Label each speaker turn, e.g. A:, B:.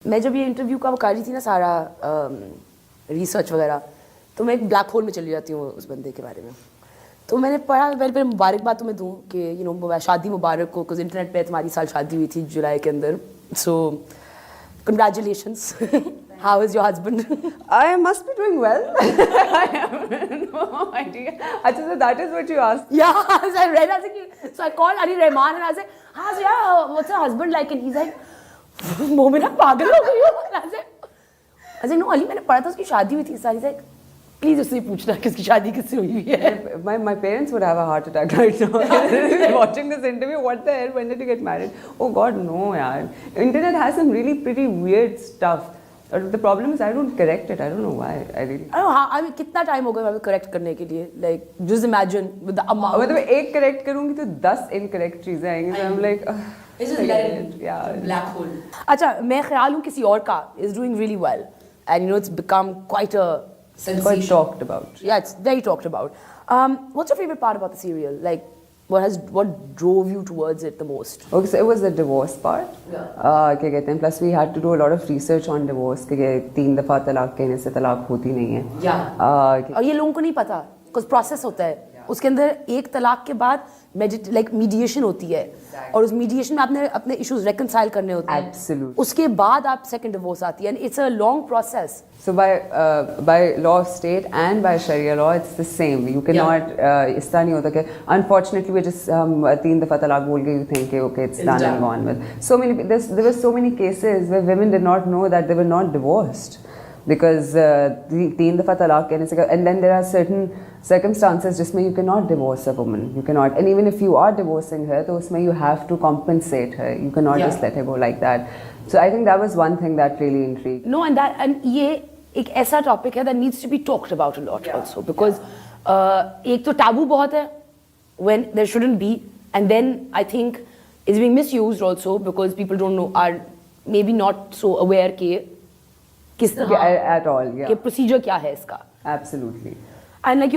A: मैं जब ये इंटरव्यू का वो कर रही थी ना सारा रिसर्च वगैरह, तो मैं एक ब्लैक होल में चली जाती हूँ उस बंदे के बारे में। तो मैंने पढ़ा, पहले मुबारकबाद तुम्हें दूँ कि यू नो शादी मुबारक हो, बिकॉज इंटरनेट पे तुम्हारी साल शादी हुई थी जुलाई के अंदर। सो congratulations. How is your husband?
B: I must be doing well. I have no idea. Achha, so that is what you asked.
A: Yeah, so I read, I was like, so I called Ali Rahman and I said, हाँ yeah, what's your husband like? And he's like, Momina पागल हो गई हो? And I said, no Ali, मैंने पढ़ा था उसकी शादी हुई थी सारी। He's like, प्लीज उससे पूछना किसकी शादी किससे हुई है।
B: My parents would have a heart attack right now. Watching this interview, what the hell? When did you get married? Oh God, no, yaar. Internet has some really pretty weird stuff. The problem is I don't correct it. I don't know why. I don't
A: know how. I mean, कितना time हो गया हमें correct करने के लिए? Like just imagine with the amount.
B: मतलब एक correct करूँगी तो 10 इनकरेक्ट चीजें आएंगी। So I'm like,
A: it's just
B: yeah,
A: black hole. अच्छा, मैं ख्याल हूँ किसी और का is doing really well, and you know it's become quite a sensation.
B: Quite talked about.
A: Yeah, it's very talked about. What's your favorite part about the serial? Like, what drove you towards it the most?
B: Okay, so it was the divorce part.
A: Yeah.
B: क्या कहते हैं? Plus we had to do a lot of research on divorce कि 3 दफा तलाक कहने से तलाक होती नहीं है.
A: Yeah. और ये लोगों को नहीं पता, because process होता है. उसके अंदर एक तलाक के बाद मीडिएशन होती है, और उस मीडिएशन में आपने अपने इश्यूज रेकंसाइल करने होते हैं।
B: Absolutely.
A: उसके बाद आप सेकंड डिवोर्स आती है, and it's a long process.
B: So by law of state and by Sharia law, it's the same. You cannot इस तरह नहीं होता कि unfortunately we just 3 दफा तलाक बोल के you think okay it's done and gone with. So many there were so many cases where women did not know that they were not divorced because 3 दफा तलाक कहने से, and then there are certain circumstances जिसमें you cannot divorce a woman. You cannot, and even if you are divorcing her, तो उसमें you have to compensate her. You cannot just let her go like that. So I think that was one thing that really intrigued.
A: No, and ये एक ऐसा topic है that needs to be talked about a lot also, because एक तो taboo बहुत है when there shouldn't be, and then I think it's being misused also because people don't know, are maybe not so aware कि किस तरह
B: at all, yeah.
A: कि procedure क्या है इसका.
B: Absolutely.
A: And like